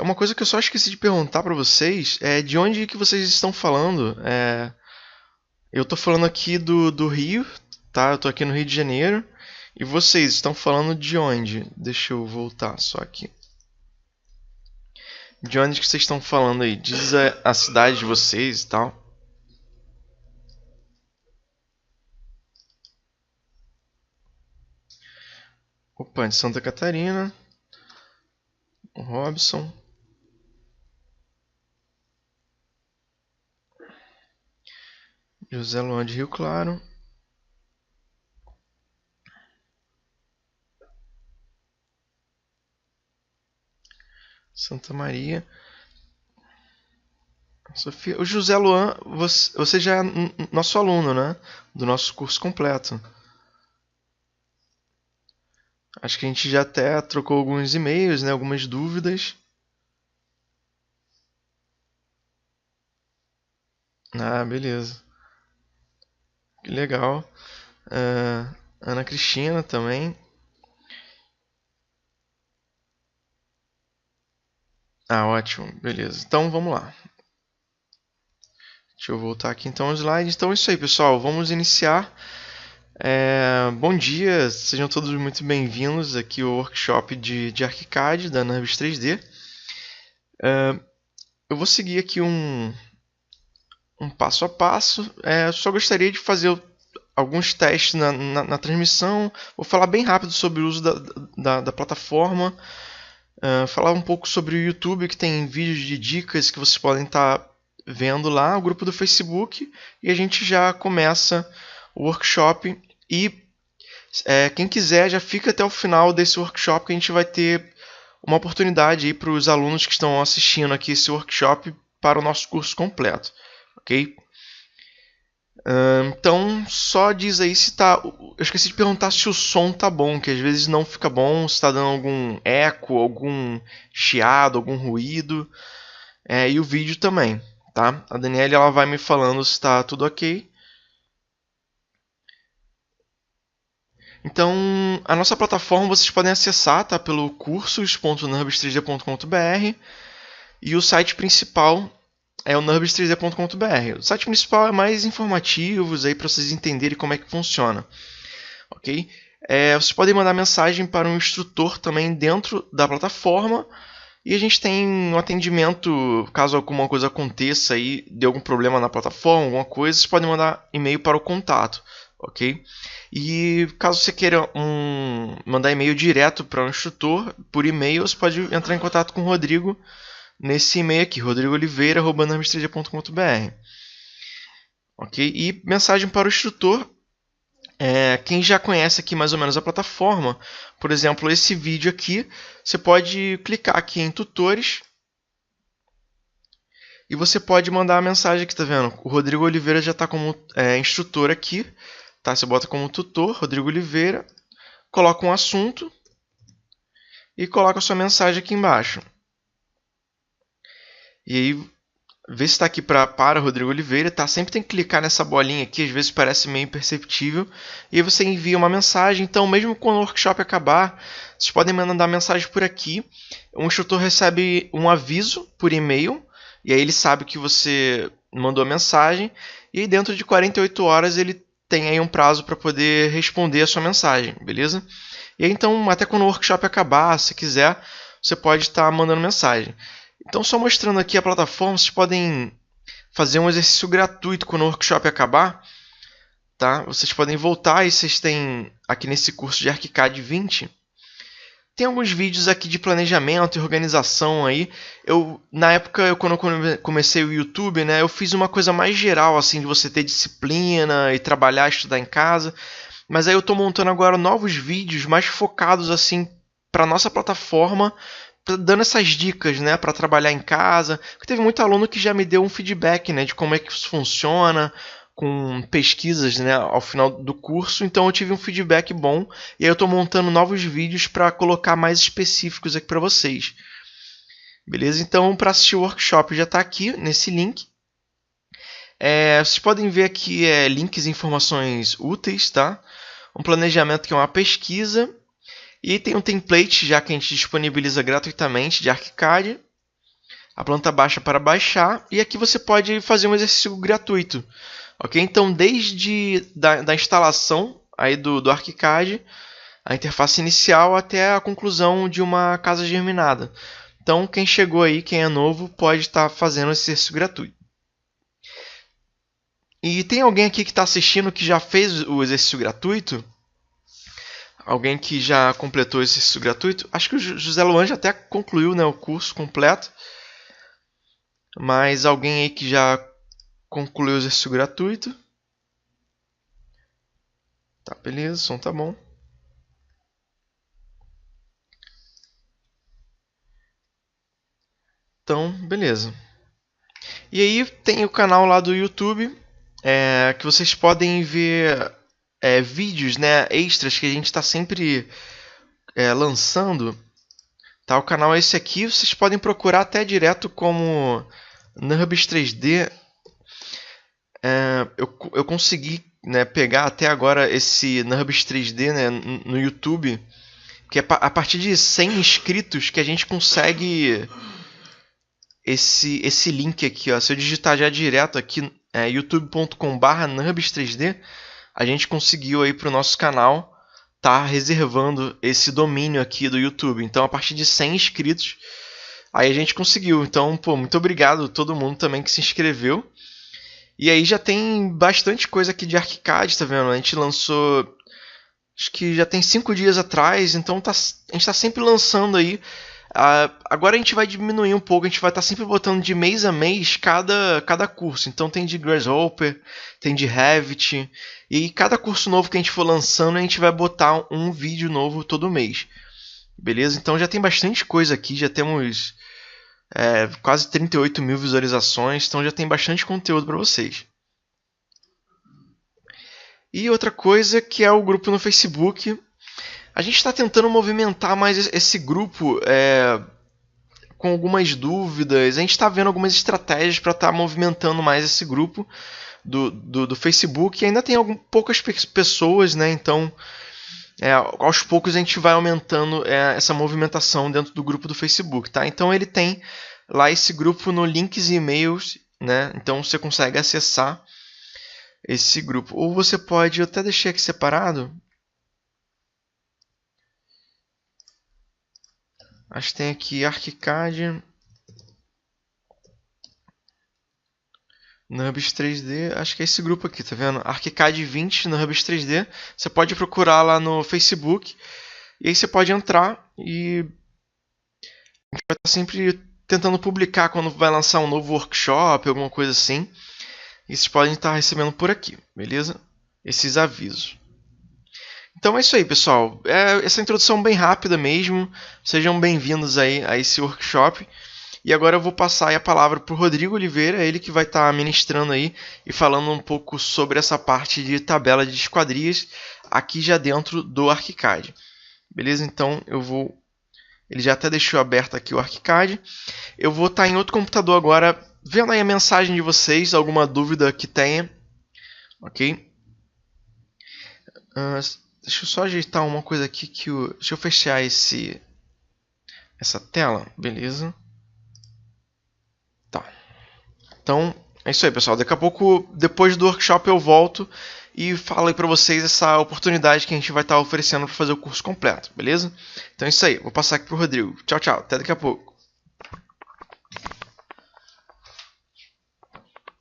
Uma coisa que eu só esqueci de perguntar para vocês é de onde que vocês estão falando. Eu tô falando aqui do Rio, tá? Eu tô aqui no Rio de Janeiro. E vocês estão falando de onde? Deixa eu voltar só aqui. De onde que vocês estão falando aí? Diz a cidade de vocês e tal. Opa, de Santa Catarina. O Robson. José Luan de Rio Claro. Santa Maria. Sofia. O José Luan, você já é nosso aluno, né? Do nosso curso completo. Acho que a gente já até trocou alguns e-mails, né? Algumas dúvidas. Ah, beleza. Que legal. Ana Cristina também. Ah, ótimo. Beleza. Então vamos lá. Deixa eu voltar aqui então ao slide. Então é isso aí, pessoal. Vamos iniciar. Bom dia, sejam todos muito bem-vindos aqui ao workshop de ArchiCAD da NURBS 3D. Eu vou seguir aqui um passo a passo. Só gostaria de fazer alguns testes na transmissão. Vou falar bem rápido sobre o uso da plataforma. Falar um pouco sobre o YouTube, que tem vídeos de dicas que vocês podem estar vendo lá, o grupo do Facebook, e a gente já começa o workshop. E quem quiser já fica até o final desse workshop, que a gente vai ter uma oportunidade para os alunos que estão assistindo aqui esse workshop para o nosso curso completo, ok? Então só diz aí se tá. Eu esqueci de perguntar se o som tá bom, que às vezes não fica bom, se está dando algum eco, algum chiado, algum ruído, e o vídeo também, tá? A Daniela ela vai me falando se está tudo ok. Então, a nossa plataforma vocês podem acessar, tá, pelo cursos.nurbs3d.com.br, e o site principal é o nurbs3d.com.br. O site principal é mais informativos aí para vocês entenderem como é que funciona, ok? Vocês podem mandar mensagem para um instrutor também dentro da plataforma, e a gente tem um atendimento caso alguma coisa aconteça aí, dê algum problema na plataforma, alguma coisa, vocês podem mandar e-mail para o contato, ok? E caso você queira mandar e-mail direto para um instrutor, por e-mail, você pode entrar em contato com o Rodrigo nesse e-mail aqui, rodrigooliveira@nurbs3d.com.br. Ok? E mensagem para o instrutor. Quem já conhece aqui mais ou menos a plataforma, por exemplo, esse vídeo aqui, você pode clicar aqui em tutores e você pode mandar a mensagem aqui, tá vendo? O Rodrigo Oliveira já está como instrutor aqui. Tá? Você bota como tutor, Rodrigo Oliveira, coloca um assunto e coloca a sua mensagem aqui embaixo. E aí, vê se está aqui para Rodrigo Oliveira, tá? Sempre tem que clicar nessa bolinha aqui, às vezes parece meio imperceptível. E aí você envia uma mensagem. Então, mesmo quando o workshop acabar, vocês podem mandar mensagem por aqui. O instrutor recebe um aviso por e-mail, e aí ele sabe que você mandou a mensagem. E aí, dentro de 48 horas, ele tem aí um prazo para poder responder a sua mensagem, beleza? E aí, então, até quando o workshop acabar, se quiser, você pode estar mandando mensagem. Então, só mostrando aqui a plataforma, vocês podem fazer um exercício gratuito quando o workshop acabar, tá? Vocês podem voltar e vocês têm aqui nesse curso de ArchiCAD 20, tem alguns vídeos aqui de planejamento e organização aí. Na época, quando eu comecei o YouTube, né, eu fiz uma coisa mais geral, assim, de você ter disciplina e trabalhar, estudar em casa. Mas aí eu estou montando agora novos vídeos mais focados, assim, para nossa plataforma, dando essas dicas, né, para trabalhar em casa. Porque teve muito aluno que já me deu um feedback, né, de como é que isso funciona, com pesquisas, né, ao final do curso. Então eu tive um feedback bom e aí eu estou montando novos vídeos para colocar mais específicos aqui para vocês. Beleza? Então, para assistir o workshop já está aqui nesse link. Vocês podem ver aqui links e informações úteis, tá? Um planejamento que é uma pesquisa. E tem um template já que a gente disponibiliza gratuitamente de ArchiCAD. a planta baixa para baixar, e aqui você pode fazer um exercício gratuito. Ok? Então, desde da instalação aí do ArchiCAD, a interface inicial até a conclusão de uma casa germinada. Então, quem chegou aí, quem é novo, pode estar fazendo esse exercício gratuito. E tem alguém aqui que está assistindo que já fez o exercício gratuito? Alguém que já completou esse exercício gratuito? Acho que o José Luan já até concluiu, né, o curso completo. Mas alguém aí que já concluiu o exercício gratuito? Tá, beleza, o som tá bom. Então, beleza. E aí tem o canal lá do YouTube, que vocês podem ver vídeos, né, extras que a gente está sempre lançando. Tá, o canal é esse aqui, vocês podem procurar até direto como NURBS 3D. Eu consegui, né, pegar até agora esse NURBS 3D, né, no YouTube, que é a partir de 100 inscritos que a gente consegue esse link aqui. Ó. Se eu digitar já direto aqui, youtube.com/nurbs3d, a gente conseguiu aí para o nosso canal tá reservando esse domínio aqui do YouTube. Então, a partir de 100 inscritos, aí a gente conseguiu. Então, pô, muito obrigado a todo mundo também que se inscreveu. E aí já tem bastante coisa aqui de ArchiCAD, tá vendo? A gente lançou, acho que já tem 5 dias atrás, então a gente está sempre lançando aí. Agora a gente vai diminuir um pouco, a gente vai estar sempre botando de mês a mês cada curso. Então tem de Grasshopper, tem de Revit, e cada curso novo que a gente for lançando, a gente vai botar um vídeo novo todo mês. Beleza? Então já tem bastante coisa aqui, já temos quase 38 mil visualizações, então já tem bastante conteúdo para vocês. E outra coisa que é o grupo no Facebook. A gente está tentando movimentar mais esse grupo com algumas dúvidas. A gente está vendo algumas estratégias para estar movimentando mais esse grupo do Facebook. E ainda tem poucas pessoas, né? Então, aos poucos a gente vai aumentando essa movimentação dentro do grupo do Facebook. Tá? Então, ele tem lá esse grupo no links e e-mails. Né? Então, você consegue acessar esse grupo. Ou você pode, eu até deixei aqui separado. Acho que tem aqui ArchiCAD, NURBS 3D, acho que é esse grupo aqui, tá vendo? ArchiCAD 20 NURBS 3D. Você pode procurar lá no Facebook e aí você pode entrar e a gente vai estar sempre tentando publicar quando vai lançar um novo workshop, alguma coisa assim. E vocês podem estar recebendo por aqui, beleza? Esses avisos. Então é isso aí, pessoal. Essa introdução bem rápida mesmo. Sejam bem-vindos aí a esse workshop. E agora eu vou passar aí a palavra para o Rodrigo Oliveira, ele que vai estar ministrando aí e falando um pouco sobre essa parte de tabela de esquadrias aqui já dentro do ArchiCAD. Beleza? Então eu vou... Ele já até deixou aberto aqui o ArchiCAD. Eu vou estar em outro computador agora, vendo aí a mensagem de vocês, alguma dúvida que tenha. Ok? Deixa eu só ajeitar uma coisa aqui que deixa eu fechar essa tela, beleza? Tá. Então, é isso aí, pessoal. Daqui a pouco, depois do workshop, eu volto e falo aí pra vocês essa oportunidade que a gente vai estar oferecendo para fazer o curso completo, beleza? Então é isso aí. Vou passar aqui pro Rodrigo. Tchau, tchau. Até daqui a pouco.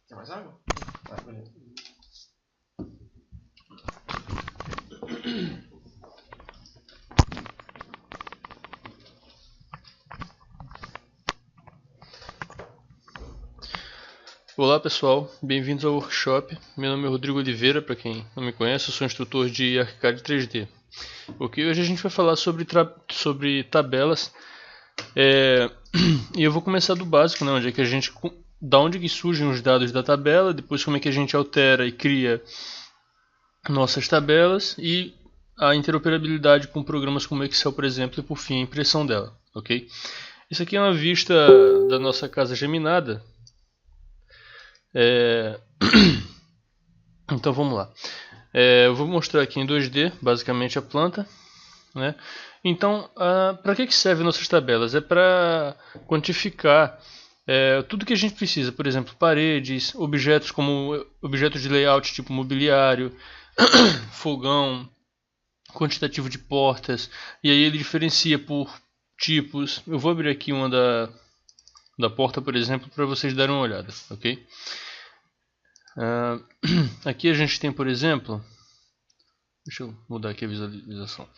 Tem mais água? Tá, beleza. Olá pessoal, bem-vindos ao workshop. Meu nome é Rodrigo Oliveira, para quem não me conhece, eu sou instrutor de ArchiCAD 3D. Ok, hoje a gente vai falar sobre tabelas e eu vou começar do básico, né, da onde que surgem os dados da tabela, depois como é que a gente altera e cria nossas tabelas e a interoperabilidade com programas como Excel, por exemplo, e por fim a impressão dela. Ok? Isso aqui é uma vista da nossa casa geminada. Então vamos lá. Eu vou mostrar aqui em 2D basicamente a planta, né? Então para que servem nossas tabelas? É para quantificar Tudo que a gente precisa, por exemplo, paredes, objetos como objetos de layout tipo mobiliário, fogão, quantitativo de portas, e aí ele diferencia por tipos. Eu vou abrir aqui uma da porta, por exemplo, para vocês darem uma olhada, ok? Aqui a gente tem, por exemplo, deixa eu mudar aqui a visualização.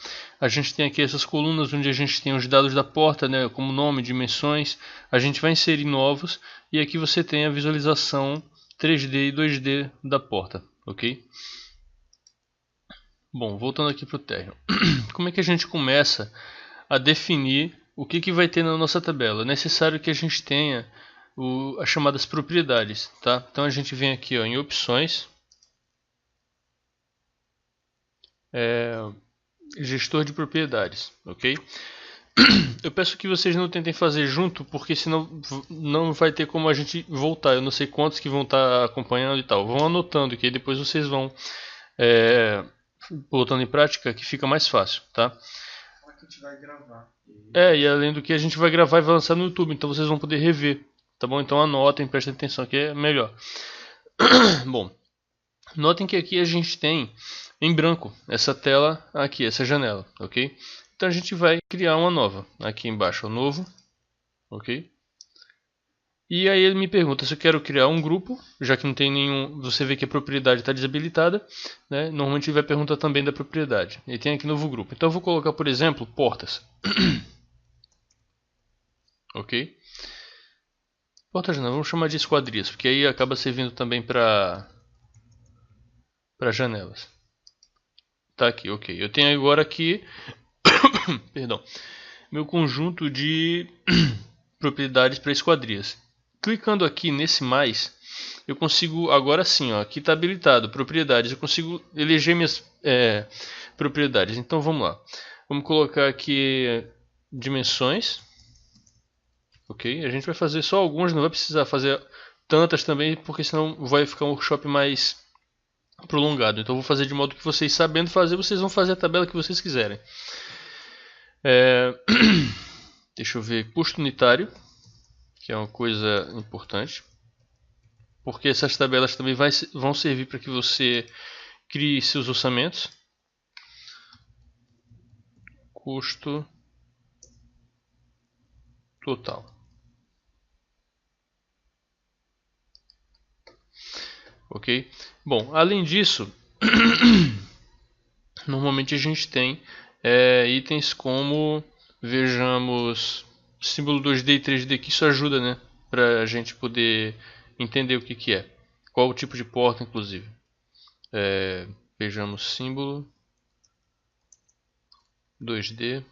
A gente tem aqui essas colunas onde a gente tem os dados da porta, né, como nome, dimensões. A gente vai inserir novos e aqui você tem a visualização 3D e 2D da porta, ok? Bom, voltando aqui para o térreo. Como é que a gente começa a definir o que vai ter na nossa tabela? É necessário que a gente tenha as chamadas propriedades, tá? Então a gente vem aqui, ó, em opções, gestor de propriedades, ok? Eu peço que vocês não tentem fazer junto, porque senão não vai ter como a gente voltar. Eu não sei quantos que vão estar acompanhando e tal. Vão anotando, que aí depois vocês vão botando em prática, que fica mais fácil, tá? Que a gente vai gravar. E além do que a gente vai gravar e vai lançar no YouTube, então vocês vão poder rever, tá bom? Então anotem, prestem atenção, que é melhor. Bom, notem que aqui a gente tem em branco essa tela aqui, essa janela, ok? Então a gente vai criar uma nova, aqui embaixo, novo, ok? E aí ele me pergunta se eu quero criar um grupo, já que não tem nenhum, você vê que a propriedade está desabilitada, né? Normalmente ele vai perguntar também da propriedade. E tem aqui novo grupo. Então eu vou colocar, por exemplo, portas. Ok? Portas não, vamos chamar de esquadrias, porque aí acaba servindo também para janelas. Tá aqui, ok. Eu tenho agora aqui perdão, meu conjunto de propriedades para esquadrias. Clicando aqui nesse mais, eu consigo agora sim, ó, aqui está habilitado propriedades. Eu consigo eleger minhas propriedades. Então vamos lá. Vamos colocar aqui dimensões. Ok, a gente vai fazer só algumas, não vai precisar fazer tantas também, porque senão vai ficar um workshop mais prolongado. Então eu vou fazer de modo que vocês, sabendo fazer, vocês vão fazer a tabela que vocês quiserem. Deixa eu ver, custo unitário, que é uma coisa importante, porque essas tabelas também vão servir para que você crie seus orçamentos. Custo total. Ok? Bom, além disso, normalmente a gente tem itens como, vejamos, símbolo 2D e 3D, que isso ajuda, né, para a gente poder entender o que é. Qual o tipo de porta, inclusive. Vejamos símbolo 2D.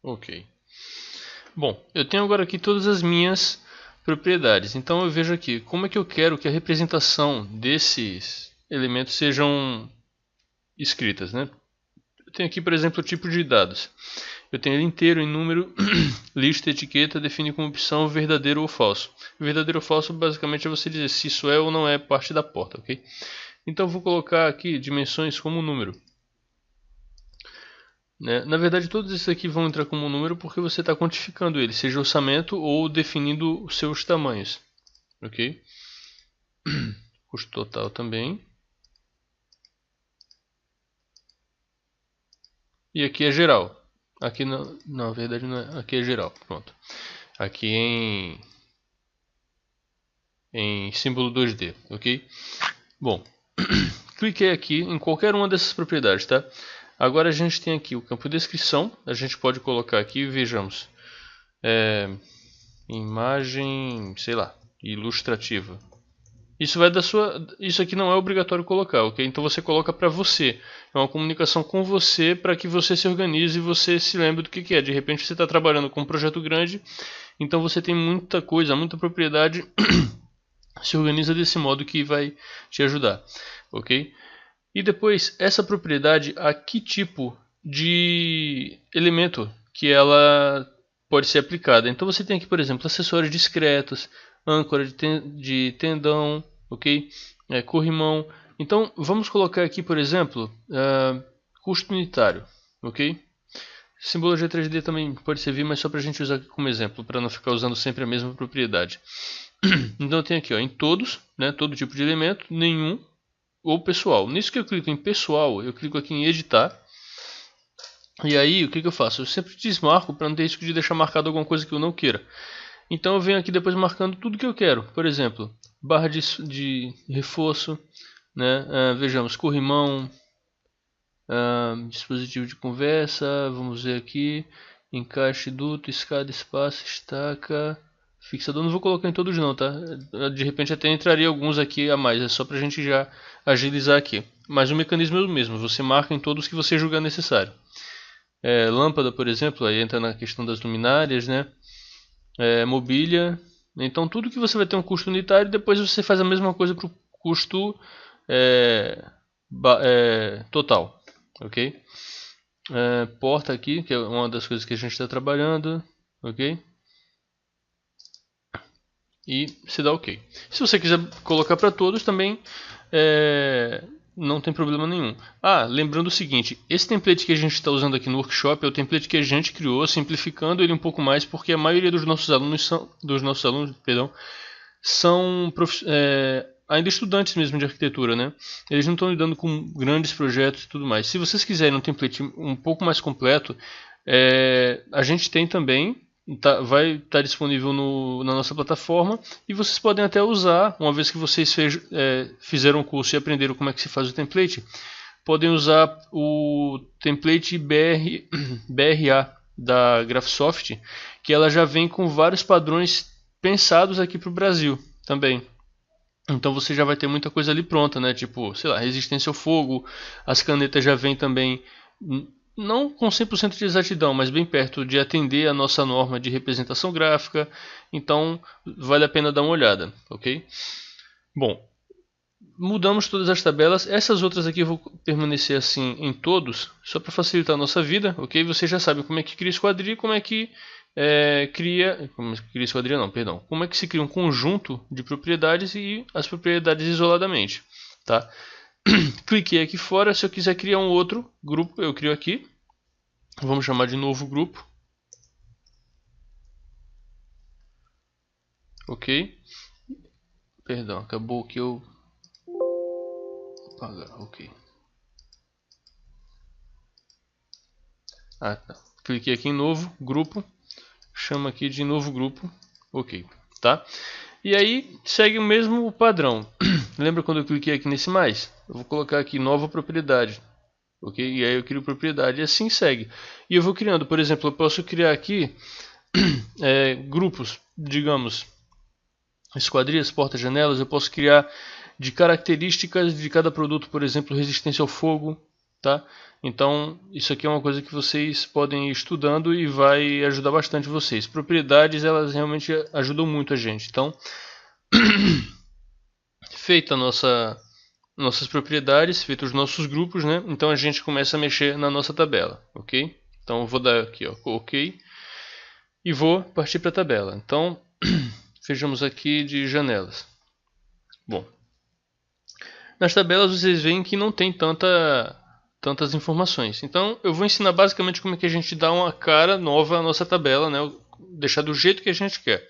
Ok. Bom, eu tenho agora aqui todas as minhas propriedades. Então eu vejo aqui como é que eu quero que a representação desses elementos sejam escritas, né? Eu tenho aqui, por exemplo, o tipo de dados. Eu tenho ele inteiro em número, lista, etiqueta, define como opção verdadeiro ou falso. Verdadeiro ou falso basicamente é você dizer se isso é ou não é parte da porta, ok? Então eu vou colocar aqui dimensões como número. Na verdade, todos esses aqui vão entrar como número porque você está quantificando ele, seja orçamento ou definindo os seus tamanhos. Ok? Custo total também. E aqui é geral. Aqui não, na verdade não é, aqui é geral. Pronto. Aqui em símbolo 2D, ok? Bom, cliquei aqui em qualquer uma dessas propriedades, tá? Agora a gente tem aqui o campo de descrição. A gente pode colocar aqui, vejamos, imagem, sei lá, ilustrativa. Isso aqui não é obrigatório colocar, ok? Então você coloca para você. É uma comunicação com você para que você se organize e você se lembre do que é. De repente você está trabalhando com um projeto grande, então você tem muita coisa, muita propriedade. Se organiza desse modo que vai te ajudar, ok? E depois, essa propriedade, a que tipo de elemento que ela pode ser aplicada. Então você tem aqui, por exemplo, acessórios discretos, âncora de tendão, ok? Corrimão. Então vamos colocar aqui, por exemplo, custo unitário, ok? Simbologia 3D também pode servir, mas só para a gente usar aqui como exemplo, para não ficar usando sempre a mesma propriedade. Então eu tenho aqui, ó, em todos, né, todo tipo de elemento, nenhum ou pessoal. Nisso que eu clico em pessoal, eu clico aqui em editar. E aí o que eu faço? Eu sempre desmarco para não ter risco de deixar marcado alguma coisa que eu não queira. Então eu venho aqui depois marcando tudo que eu quero. Por exemplo, barra de reforço, né? Vejamos, corrimão, dispositivo de conversa, vamos ver aqui, encaixe, duto, escada, espaço, estaca, fixador. Não vou colocar em todos não, tá? De repente até entraria alguns aqui a mais, é só pra gente já agilizar aqui. Mas o mecanismo é o mesmo, você marca em todos que você julgar necessário. Lâmpada, por exemplo, aí entra na questão das luminárias, né? Mobília. Então tudo que você vai ter um custo unitário, depois você faz a mesma coisa para o custo total, ok? Porta aqui, que é uma das coisas que a gente está trabalhando, ok? E se dá ok. Se você quiser colocar para todos também, não tem problema nenhum. Lembrando o seguinte, esse template que a gente está usando aqui no workshop é o template que a gente criou, simplificando ele um pouco mais, porque a maioria dos nossos alunos são ainda estudantes mesmo de arquitetura, né? Eles não estão lidando com grandes projetos e tudo mais. Se vocês quiserem um template um pouco mais completo, a gente tem também, vai estar disponível na nossa plataforma, e vocês podem até usar, uma vez que vocês fizeram o curso e aprenderam como é que se faz o template, podem usar o template BRA da Graphisoft, que ela já vem com vários padrões pensados aqui para o Brasil também. Então você já vai ter muita coisa ali pronta, né? Tipo, sei lá, resistência ao fogo, as canetas já vêm também, não com 100% de exatidão, mas bem perto de atender a nossa norma de representação gráfica. Então vale a pena dar uma olhada, ok? Bom, mudamos todas as tabelas. Essas outras aqui eu vou permanecer assim em todos, só para facilitar a nossa vida, ok? Vocês já sabem como é que cria esquadrilha, como é que como é que se cria um conjunto de propriedades e as propriedades isoladamente, tá? Cliquei aqui fora. Se eu quiser criar um outro grupo, eu crio aqui. Vamos chamar de novo grupo. Ok. Perdão, acabou que eu apagar. Ok. Tá. Cliquei aqui em novo grupo. Chama aqui de novo grupo. Ok, tá? E aí segue o mesmo padrão. Lembra quando eu cliquei aqui nesse mais? Eu vou colocar aqui nova propriedade. Ok? E aí eu crio propriedade e assim segue. E eu vou criando, por exemplo, eu posso criar aqui grupos, digamos, esquadrias, portas, janelas. Eu posso criar de características de cada produto, por exemplo, resistência ao fogo, tá? Então isso aqui é uma coisa que vocês podem ir estudando e vai ajudar bastante vocês. Propriedades, elas realmente ajudam muito a gente. Então feita nossas propriedades, feitos os nossos grupos, né? Então a gente começa a mexer na nossa tabela, ok? Então eu vou dar aqui, ó, ok, e vou partir para a tabela. Então vejamos aqui de janelas. Bom, nas tabelas vocês veem que não tem tantas informações. Então eu vou ensinar basicamente como é que a gente dá uma cara nova à nossa tabela, né? Deixar do jeito que a gente quer.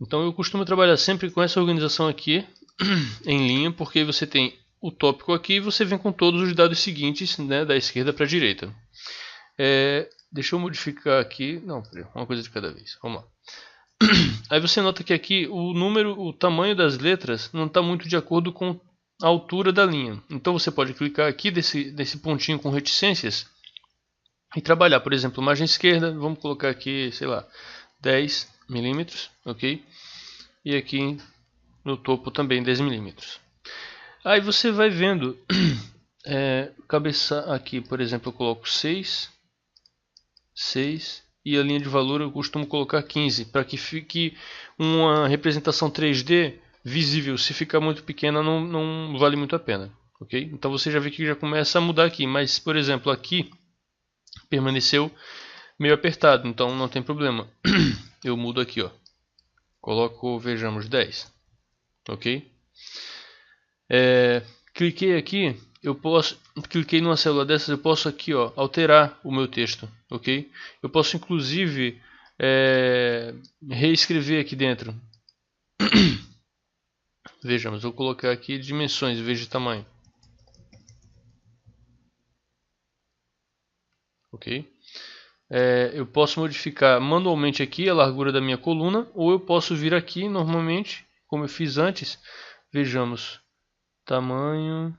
Então eu costumo trabalhar sempre com essa organização aqui em linha, porque você tem o tópico aqui e você vem com todos os dados seguintes, né, da esquerda para a direita. Deixa eu modificar aqui, não, uma coisa de cada vez, vamos lá. Aí você nota que aqui o tamanho das letras não está muito de acordo com a altura da linha. Então você pode clicar aqui desse pontinho com reticências e trabalhar, por exemplo, margem esquerda, vamos colocar aqui, sei lá, 10 milímetros, ok? E aqui no topo também 10 milímetros. Aí você vai vendo, cabeça aqui, por exemplo, eu coloco 6, e a linha de valor eu costumo colocar 15, para que fique uma representação 3D visível. Se ficar muito pequena não vale muito a pena, ok? Então você já vê que já começa a mudar aqui, mas por exemplo aqui permaneceu meio apertado, então não tem problema. Eu mudo aqui, ó. Coloco, vejamos, 10, ok? Cliquei aqui, cliquei numa célula dessas, eu posso aqui, ó, alterar o meu texto, ok? Eu posso inclusive reescrever aqui dentro. Vejamos, vou colocar aqui dimensões em vez de tamanho, ok? Eu posso modificar manualmente aqui a largura da minha coluna, ou eu posso vir aqui normalmente, como eu fiz antes. Vejamos, tamanho.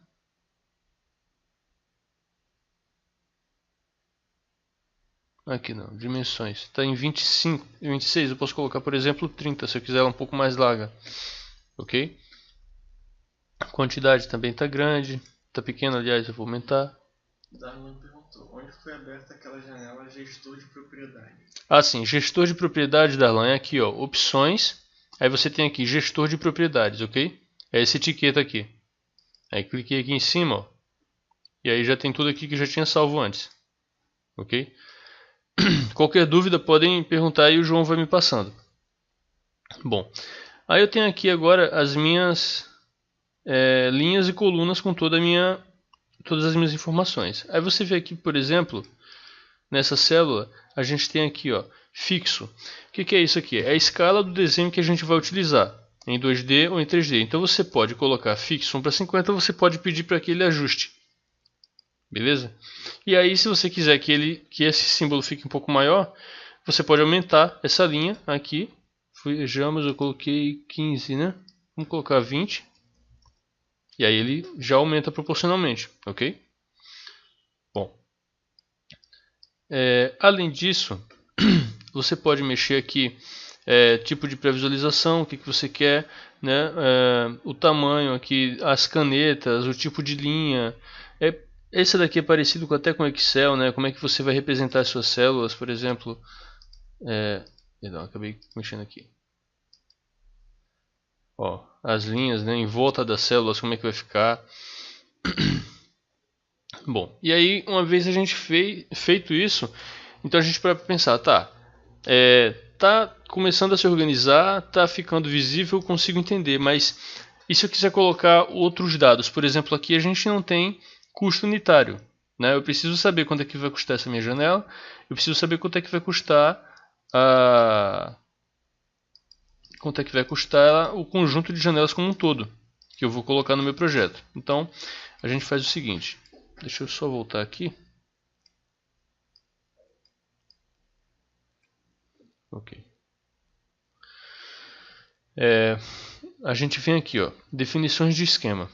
Aqui não, dimensões. Está em 25, 26. Eu posso colocar, por exemplo, 30, se eu quiser ela um pouco mais larga. Ok? A quantidade também está grande. Está pequena, aliás, eu vou aumentar. Darlan perguntou, onde foi aberta aquela janela gestor de propriedade? Ah, sim, gestor de propriedade, Darlan, é aqui, ó, opções. Aí você tem aqui gestor de propriedades, ok? É essa etiqueta aqui. Aí cliquei aqui em cima, ó, e aí já tem tudo aqui que eu já tinha salvo antes. Ok? Qualquer dúvida podem perguntar e o João vai me passando. Bom, aí eu tenho aqui agora as minhas linhas e colunas com todas as minhas informações. Aí você vê aqui, por exemplo, nessa célula, a gente tem aqui, ó, fixo. O que é isso aqui? É a escala do desenho que a gente vai utilizar, em 2D ou em 3D. Então você pode colocar fixo 1 para 50, você pode pedir para que ele ajuste. Beleza? E aí, se você quiser que esse símbolo fique um pouco maior, você pode aumentar essa linha aqui. Vejamos, eu coloquei 15, né? Vamos colocar 20. E aí ele já aumenta proporcionalmente, ok? Bom, além disso, você pode mexer aqui tipo de pré-visualização, o que você quer, né? O tamanho aqui, as canetas, o tipo de linha. Esse daqui é parecido até com Excel, né? Como é que você vai representar as suas células, por exemplo. Perdão, acabei mexendo aqui. Ó, as linhas, né, em volta das células, como é que vai ficar. Bom, e aí uma vez a gente feito isso, então a gente para pensar, tá, tá começando a se organizar, tá ficando visível, eu consigo entender, mas e se eu quiser colocar outros dados? Por exemplo, aqui a gente não tem custo unitário, né? Eu preciso saber quanto é que vai custar essa minha janela, eu preciso saber quanto é que vai custar o conjunto de janelas como um todo, que eu vou colocar no meu projeto. Então, a gente faz o seguinte, deixa eu só voltar aqui. Ok. A gente vem aqui, ó, definições de esquema.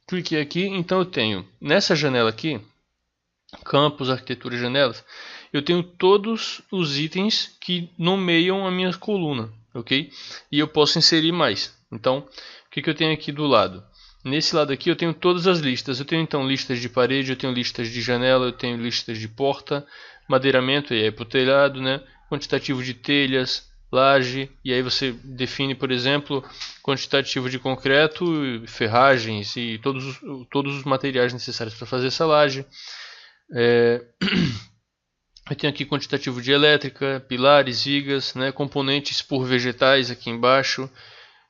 Cliquei aqui, então eu tenho, nessa janela aqui, campos, arquitetura e janelas, eu tenho todos os itens que nomeiam a minha coluna, ok? E eu posso inserir mais. Então, o que eu tenho aqui do lado? Nesse lado aqui eu tenho todas as listas. Eu tenho então listas de parede, eu tenho listas de janela, eu tenho listas de porta, madeiramento, e aí para o telhado, né? Quantitativo de telhas, laje, e aí você define, por exemplo, quantitativo de concreto, ferragens e todos os materiais necessários para fazer essa laje. Eu tenho aqui quantitativo de elétrica, pilares, vigas, né, componentes por vegetais aqui embaixo,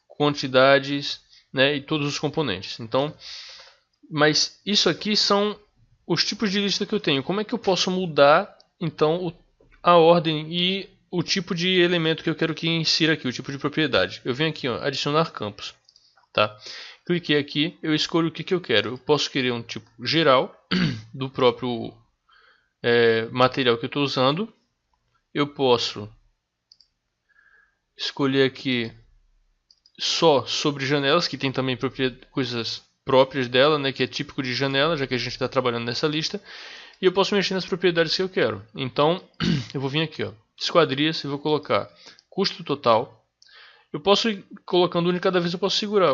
quantidades, né, e todos os componentes. Então, mas isso aqui são os tipos de lista que eu tenho. Como é que eu posso mudar então a ordem e o tipo de elemento que eu quero que insira aqui, o tipo de propriedade? Eu venho aqui, ó, adicionar campos, tá? Cliquei aqui, eu escolho o que eu quero. Eu posso querer um tipo geral do próprio material que eu estou usando. Eu posso escolher aqui só sobre janelas, que tem também coisas próprias dela, né, que é típico de janela, já que a gente está trabalhando nessa lista. E eu posso mexer nas propriedades que eu quero. Então, eu vou vir aqui, ó, esquadrias, e vou colocar custo total. Eu posso ir colocando um de cada vez, eu posso segurar.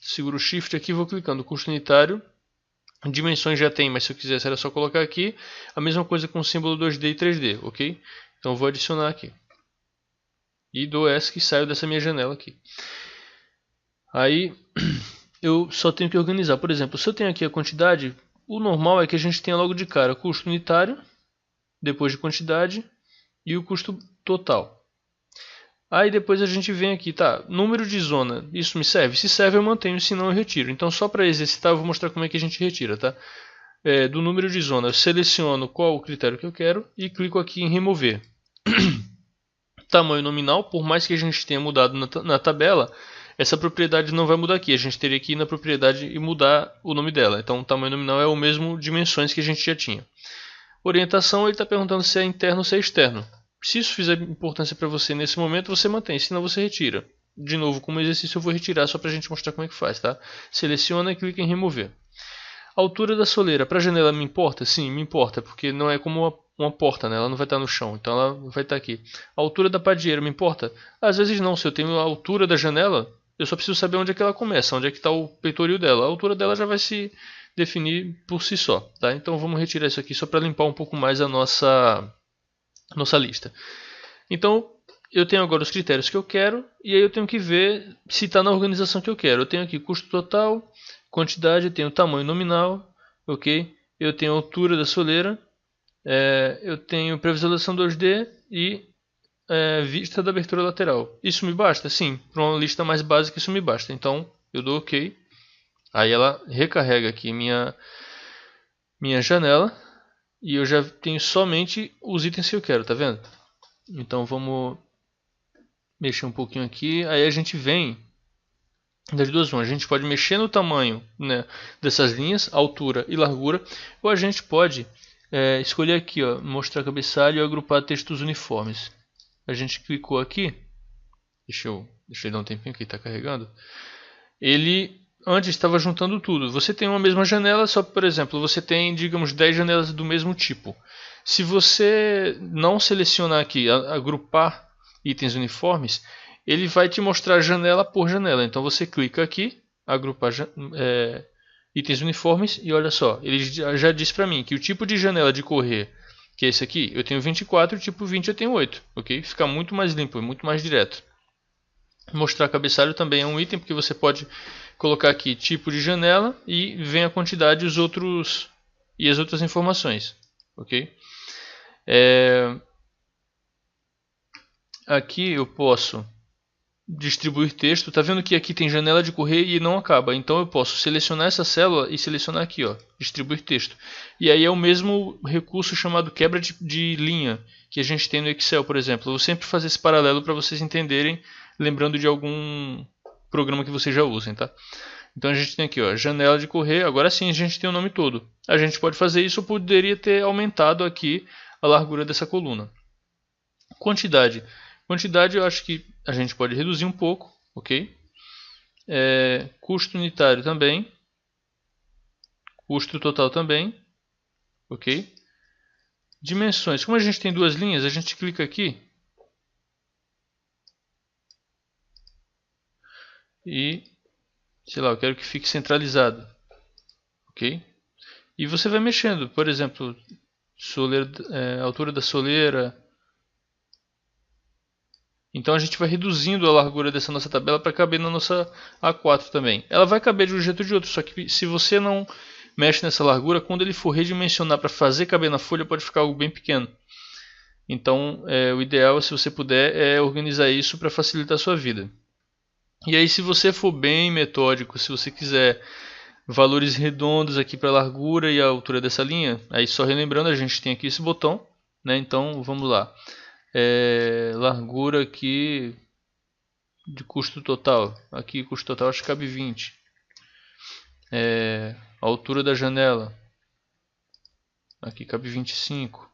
Seguro o Shift aqui e vou clicando custo unitário. Dimensões já tem, mas se eu quisesse era só colocar aqui. A mesma coisa com o símbolo 2D e 3D, ok? Então eu vou adicionar aqui. E dou ESC e saio dessa minha janela aqui. Aí eu só tenho que organizar. Por exemplo, se eu tenho aqui a quantidade, o normal é que a gente tenha logo de cara custo unitário, depois de quantidade e o custo total. Aí depois a gente vem aqui, tá, número de zona, isso me serve? Se serve eu mantenho, se não eu retiro. Então só para exercitar eu vou mostrar como é que a gente retira, tá? Do número de zona eu seleciono qual o critério que eu quero e clico aqui em remover. Tamanho nominal, por mais que a gente tenha mudado na tabela, essa propriedade não vai mudar aqui. A gente teria que ir na propriedade e mudar o nome dela. Então o tamanho nominal é o mesmo dimensões que a gente já tinha. Orientação, ele está perguntando se é interno ou se é externo. Se isso fizer importância para você nesse momento, você mantém, senão você retira. De novo, como exercício eu vou retirar só para a gente mostrar como é que faz, tá? Seleciona e clica em remover. A altura da soleira, para a janela me importa? Sim, me importa, porque não é como uma porta, né? Ela não vai estar no chão, então ela vai estar aqui. A altura da padieira me importa? Às vezes não, se eu tenho a altura da janela, eu só preciso saber onde é que ela começa, onde é que está o peitoril dela. A altura dela já vai se definir por si só, tá? Então vamos retirar isso aqui só para limpar um pouco mais a nossa lista. Então eu tenho agora os critérios que eu quero e aí eu tenho que ver se está na organização que eu quero. Eu tenho aqui custo total, quantidade, eu tenho tamanho nominal, ok? Eu tenho altura da soleira, eu tenho previsualização 2D e vista da abertura lateral. Isso me basta? Sim, para uma lista mais básica isso me basta. Então eu dou ok. Aí ela recarrega aqui minha janela e eu já tenho somente os itens que eu quero, tá vendo? Então vamos mexer um pouquinho aqui. Aí a gente vem das duas formas. A gente pode mexer no tamanho, né, dessas linhas, altura e largura, ou a gente pode escolher aqui, ó, mostrar cabeçalho e agrupar textos uniformes. A gente clicou aqui. Deixa eu dar um tempinho que está carregando. Ele antes estava juntando tudo. Você tem uma mesma janela, só que, por exemplo, você tem, digamos, 10 janelas do mesmo tipo. Se você não selecionar aqui, agrupar itens uniformes, ele vai te mostrar janela por janela. Então você clica aqui, agrupar itens uniformes e olha só, ele já disse para mim que o tipo de janela de correr, que é esse aqui, eu tenho 24 e o tipo 20 eu tenho 8, ok? Fica muito mais limpo, muito mais direto. Mostrar cabeçalho também é um item, porque você pode colocar aqui tipo de janela e vem a quantidade e as outras informações, ok? Aqui eu posso distribuir texto. Tá vendo que aqui tem janela de correr e não acaba. Então eu posso selecionar essa célula e selecionar aqui, ó, distribuir texto. E aí é o mesmo recurso chamado quebra de linha que a gente tem no Excel, por exemplo. Eu vou sempre fazer esse paralelo para vocês entenderem, lembrando de algum programa que vocês já usem, tá? Então a gente tem aqui, ó, janela de correr. Agora sim a gente tem o nome todo. A gente pode fazer isso, eu poderia ter aumentado aqui a largura dessa coluna. Quantidade. Quantidade eu acho que a gente pode reduzir um pouco, ok? Custo unitário também. Custo total também, ok? Dimensões. Como a gente tem duas linhas, a gente clica aqui e, sei lá, eu quero que fique centralizado, ok? E você vai mexendo, por exemplo, altura da soleira. Então a gente vai reduzindo a largura dessa nossa tabela para caber na nossa A4 também. Ela vai caber de um jeito ou de outro, só que se você não mexe nessa largura, quando ele for redimensionar para fazer caber na folha, pode ficar algo bem pequeno. Então o ideal, se você puder, é organizar isso para facilitar a sua vida. E aí se você for bem metódico, se você quiser valores redondos aqui para a largura e a altura dessa linha, aí só relembrando, a gente tem aqui esse botão, né? Então vamos lá. Largura aqui de custo total. Aqui custo total acho que cabe 20. Altura da janela. Aqui cabe 25.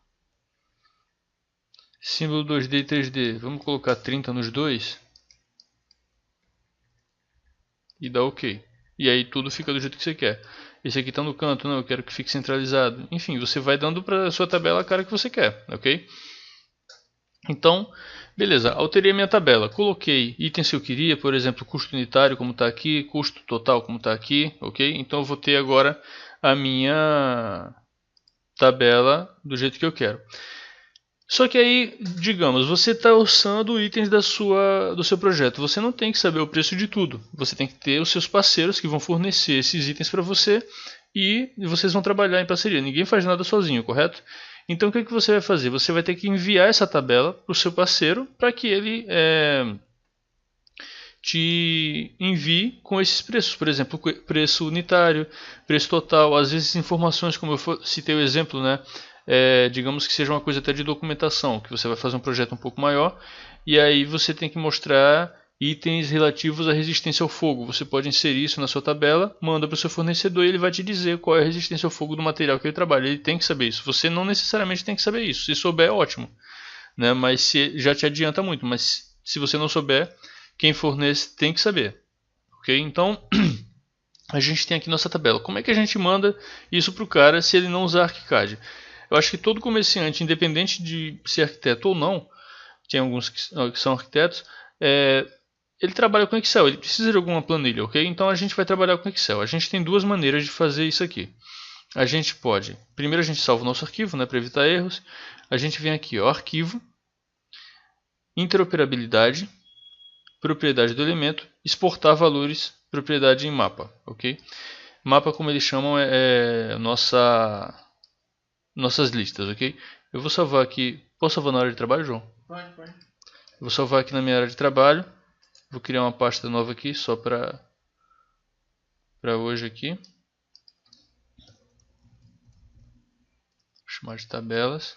Símbolo 2D e 3D. Vamos colocar 30 nos dois. E dá OK. E aí tudo fica do jeito que você quer. Esse aqui está no canto, não, eu quero que fique centralizado. Enfim, você vai dando para a sua tabela a cara que você quer, ok? Então, beleza, alterei minha tabela, coloquei itens que eu queria, por exemplo, custo unitário como está aqui, custo total como está aqui, ok? Então eu vou ter agora a minha tabela do jeito que eu quero. Só que aí, digamos, você está orçando itens do seu projeto, você não tem que saber o preço de tudo, você tem que ter os seus parceiros que vão fornecer esses itens para você e vocês vão trabalhar em parceria, ninguém faz nada sozinho, correto? Então o que você vai fazer? Você vai ter que enviar essa tabela para o seu parceiro para que ele te envie com esses preços, por exemplo, preço unitário, preço total, às vezes informações, como eu citei o exemplo, né? Digamos que seja uma coisa até de documentação, que você vai fazer um projeto um pouco maior, e aí você tem que mostrar itens relativos à resistência ao fogo. Você pode inserir isso na sua tabela, manda para o seu fornecedor e ele vai te dizer qual é a resistência ao fogo do material que ele trabalha. Ele tem que saber isso. Você não necessariamente tem que saber isso. Se souber, é ótimo, né? Mas já te adianta muito. Mas se você não souber, quem fornece tem que saber. Ok? Então, a gente tem aqui nossa tabela. Como é que a gente manda isso para o cara se ele não usar ArchiCAD? Eu acho que todo comerciante, independente de ser arquiteto ou não, tem alguns que são arquitetos, ele trabalha com Excel, ele precisa de alguma planilha, ok? Então a gente vai trabalhar com Excel. A gente tem duas maneiras de fazer isso aqui. A gente pode, primeiro a gente salva o nosso arquivo, né, para evitar erros. A gente vem aqui, ó, arquivo, interoperabilidade, propriedade do elemento, exportar valores, propriedade em mapa, ok? Mapa, como eles chamam, nossas listas, ok? Eu vou salvar aqui, posso salvar na área de trabalho, João? Pode. Eu vou salvar aqui na minha área de trabalho. Vou criar uma pasta nova aqui, só para hoje aqui. Vou chamar de tabelas.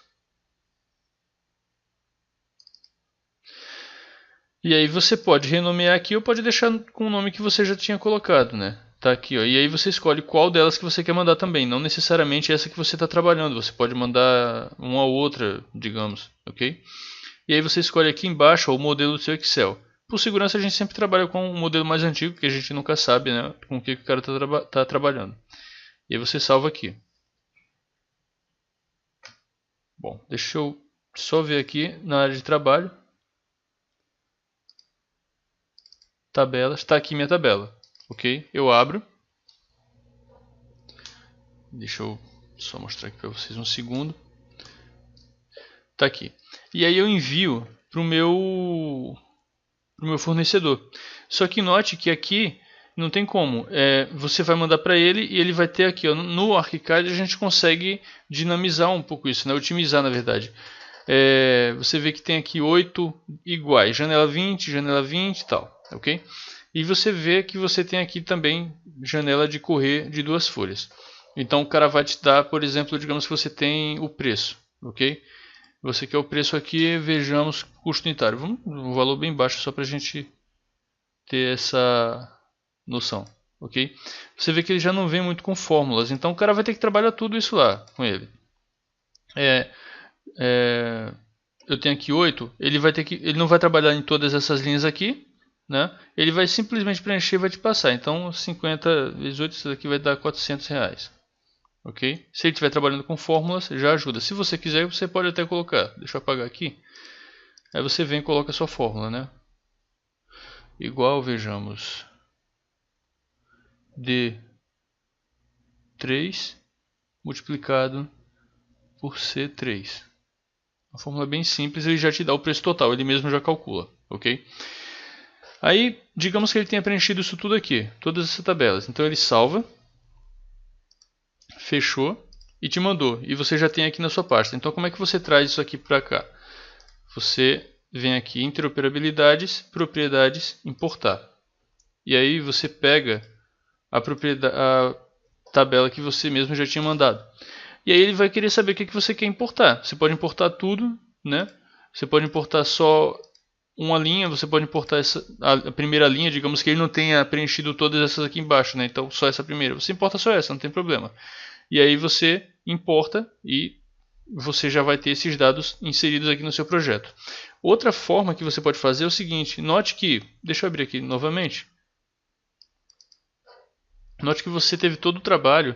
E aí você pode renomear aqui ou pode deixar com o nome que você já tinha colocado, né? Tá aqui, ó. E aí você escolhe qual delas que você quer mandar também. Não necessariamente essa que você está trabalhando. Você pode mandar uma ou outra, digamos, ok? E aí você escolhe aqui embaixo ó, o modelo do seu Excel. Por segurança a gente sempre trabalha com um modelo mais antigo, que a gente nunca sabe, né, com o que o cara está trabalhando. E aí você salva aqui. Bom, deixa eu só ver aqui na área de trabalho. Tabelas, está aqui minha tabela, ok? Eu abro. Deixa eu só mostrar aqui para vocês um segundo. Está aqui. E aí eu envio para o meu fornecedor. Só que note que aqui não tem como. Você vai mandar para ele e ele vai ter aqui. Ó, no ArchiCAD a gente consegue dinamizar um pouco isso, né? Otimizar na verdade. Você vê que tem aqui 8 iguais. Janela 20 e tal. Ok? E você vê que você tem aqui também janela de correr de 2 folhas. Então o cara vai te dar, por exemplo, digamos que você tem o preço. Ok? Você quer o preço aqui, vejamos custo unitário. Vamos um valor bem baixo só para a gente ter essa noção, ok? Você vê que ele já não vem muito com fórmulas, então o cara vai ter que trabalhar tudo isso lá com ele. Eu tenho aqui 8, ele não vai trabalhar em todas essas linhas aqui, né? Ele vai simplesmente preencher e vai te passar. Então 50 vezes 8, isso daqui vai dar R$400. Ok? Se ele estiver trabalhando com fórmulas, já ajuda. Se você quiser, você pode até colocar. Deixa eu apagar aqui. Aí você vem e coloca a sua fórmula, né? Igual, vejamos, D3 multiplicado por C3. Uma fórmula bem simples, ele já te dá o preço total, ele mesmo já calcula, ok? Aí, digamos que ele tenha preenchido isso tudo aqui, todas essas tabelas. Então ele salva. Fechou e te mandou. E você já tem aqui na sua pasta. Então como é que você traz isso aqui para cá? Você vem aqui em interoperabilidades, propriedades, importar. E aí você pega a tabela que você mesmo já tinha mandado. E aí ele vai querer saber o que você quer importar. Você pode importar tudo, né? Você pode importar só uma linha, você pode importar a primeira linha, digamos que ele não tenha preenchido todas essas aqui embaixo, né? Então só essa primeira. Você importa só essa, não tem problema. E aí você importa e você já vai ter esses dados inseridos aqui no seu projeto. Outra forma que você pode fazer é o seguinte, note que, deixa eu abrir aqui novamente. Note que você teve todo o trabalho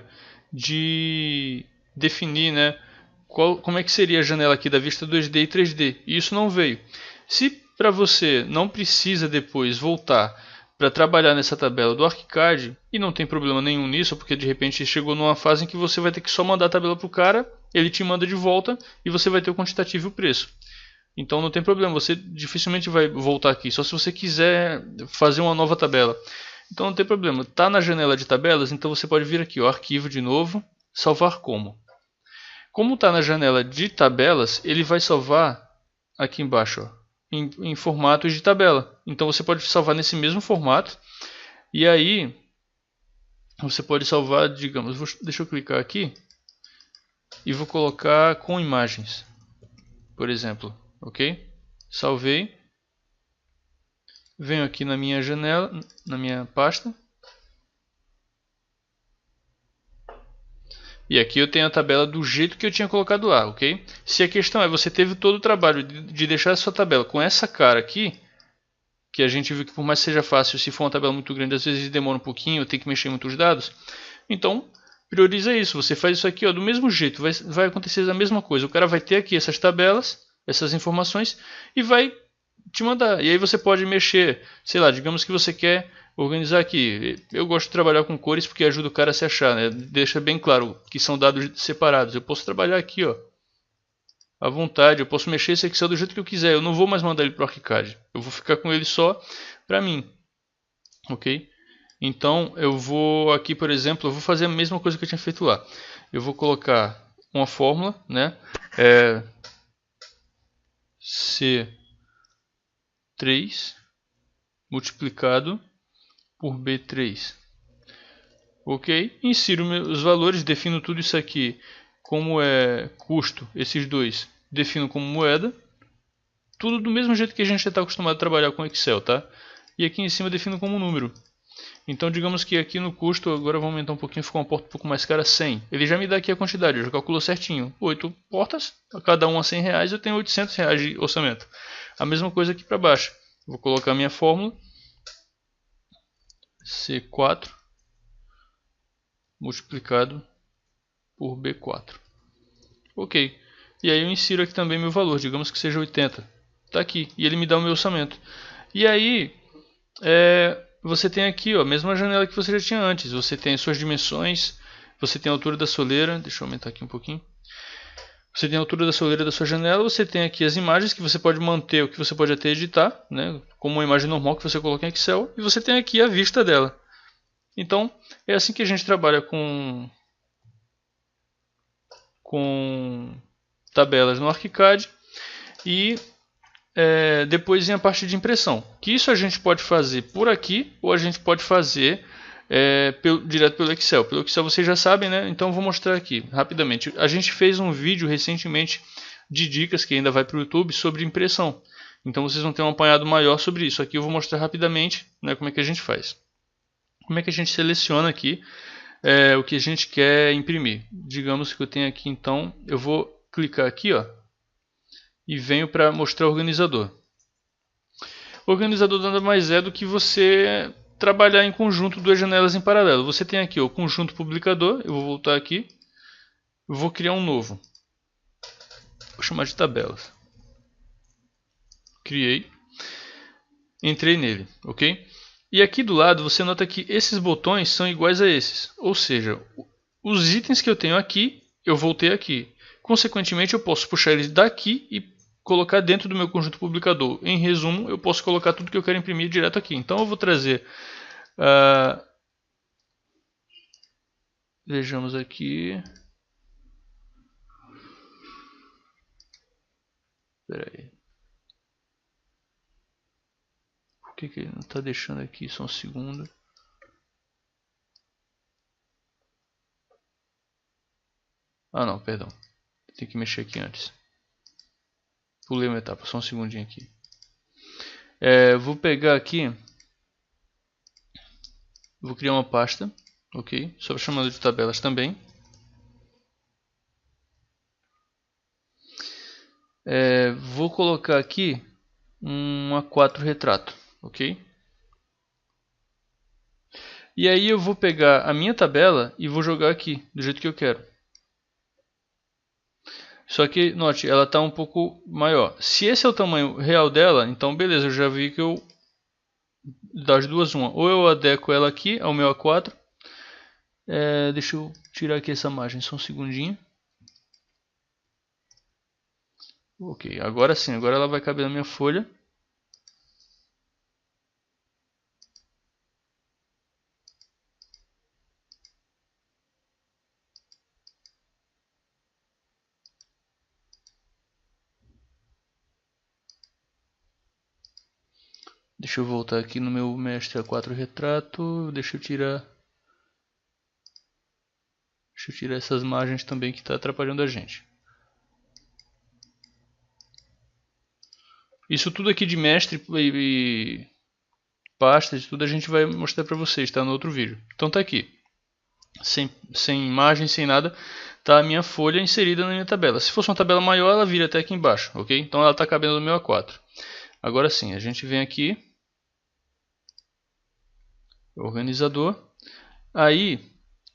de definir, né, como é que seria a janela aqui da vista 2D e 3D. E isso não veio. Se para você não precisa depois voltar para trabalhar nessa tabela do ArchiCAD, e não tem problema nenhum nisso, porque de repente chegou numa fase em que você vai ter que só mandar a tabela para o cara, ele te manda de volta e você vai ter o quantitativo e o preço. Então não tem problema, você dificilmente vai voltar aqui, só se você quiser fazer uma nova tabela. Então não tem problema, está na janela de tabelas, então você pode vir aqui, ó, arquivo de novo, salvar como. Como está na janela de tabelas, ele vai salvar aqui embaixo, ó, em formatos de tabela. Então você pode salvar nesse mesmo formato. E aí você pode salvar, digamos, deixa eu clicar aqui e vou colocar com imagens, por exemplo, ok? Salvei. Venho aqui na minha janela, na minha pasta. E aqui eu tenho a tabela do jeito que eu tinha colocado lá, ok? Se a questão é, você teve todo o trabalho de deixar a sua tabela com essa cara aqui, que a gente viu que por mais que seja fácil, se for uma tabela muito grande, às vezes demora um pouquinho, tem que mexer em muitos dados. Então, prioriza isso. Você faz isso aqui ó, do mesmo jeito, vai acontecer a mesma coisa. O cara vai ter aqui essas tabelas, essas informações, e vai te mandar. E aí você pode mexer, sei lá, digamos que você quer organizar aqui. Eu gosto de trabalhar com cores porque ajuda o cara a se achar, né? Deixa bem claro que são dados separados. Eu posso trabalhar aqui, ó, à vontade. Eu posso mexer esse Excel do jeito que eu quiser. Eu não vou mais mandar ele para o ArchiCAD. Eu vou ficar com ele só para mim, ok? Então eu vou aqui, por exemplo, eu vou fazer a mesma coisa que eu tinha feito lá. Eu vou colocar uma fórmula, né? C3 multiplicado por B3. Ok? Insiro os valores, defino tudo isso aqui como é custo, esses dois, defino como moeda. Tudo do mesmo jeito que a gente já está acostumado a trabalhar com Excel, tá? E aqui em cima eu defino como número. Então digamos que aqui no custo, agora vou aumentar um pouquinho, ficou uma porta um pouco mais cara, 100. Ele já me dá aqui a quantidade, eu já calculo certinho. 8 portas, cada uma R$100, eu tenho R$800 de orçamento. A mesma coisa aqui para baixo. Vou colocar a minha fórmula. C4 multiplicado por B4. Ok. E aí eu insiro aqui também meu valor, digamos que seja 80. Está aqui, e ele me dá o meu orçamento. E aí, você tem aqui ó, a mesma janela que você já tinha antes. Você tem as suas dimensões, você tem a altura da soleira. Deixa eu aumentar aqui um pouquinho. Você tem a altura da soleira da sua janela, você tem aqui as imagens que você pode manter, o que você pode até editar, né, como uma imagem normal que você coloca em Excel, e você tem aqui a vista dela. Então, é assim que a gente trabalha com tabelas no ArchiCAD e depois em a parte de impressão. Que isso a gente pode fazer por aqui ou a gente pode fazer direto pelo Excel. Pelo Excel vocês já sabem, né? Então eu vou mostrar aqui rapidamente. A gente fez um vídeo recentemente de dicas que ainda vai para o YouTube sobre impressão. Então vocês vão ter um apanhado maior sobre isso. Aqui eu vou mostrar rapidamente, né, como é que a gente faz. Como é que a gente seleciona aqui o que a gente quer imprimir. Digamos que eu tenho aqui, então, eu vou clicar aqui, ó, e venho para mostrar o organizador. O organizador nada mais é do que você trabalhar em conjunto duas janelas em paralelo. Você tem aqui o conjunto publicador, eu vou voltar aqui, eu vou criar um novo. Vou chamar de tabelas. Criei. Entrei nele, ok? E aqui do lado você nota que esses botões são iguais a esses. Ou seja, os itens que eu tenho aqui, eu voltei aqui. Consequentemente, eu posso puxar eles daqui e colocar dentro do meu conjunto publicador. Em resumo, eu posso colocar tudo que eu quero imprimir direto aqui. Então eu vou trazer... vejamos aqui... Espera aí. Por que ele não está deixando aqui? Só um segundo. Ah não, perdão. Tem que mexer aqui antes. Pulei uma etapa, só um segundinho aqui. Vou pegar aqui. Vou criar uma pasta. Ok? Só chamando de tabelas também. Vou colocar aqui um A4 retrato. Ok? E aí eu vou pegar a minha tabela e vou jogar aqui, do jeito que eu quero. Só que, note, ela está um pouco maior. Se esse é o tamanho real dela, então beleza, eu já vi que eu... das duas, uma. Ou eu adequo ela aqui ao meu A4. Deixa eu tirar aqui essa margem, só um segundinho. Ok, agora sim, agora ela vai caber na minha folha. Deixa eu voltar aqui no meu mestre A4 retrato. Deixa eu tirar essas margens também que está atrapalhando a gente. Isso tudo aqui de mestre e pastas, tudo a gente vai mostrar para vocês, tá? No outro vídeo. Então tá aqui. Sem imagem, sem nada, tá a minha folha inserida na minha tabela. Se fosse uma tabela maior, ela vira até aqui embaixo, ok? Então ela está cabendo no meu A4. Agora sim, a gente vem aqui, organizador. Aí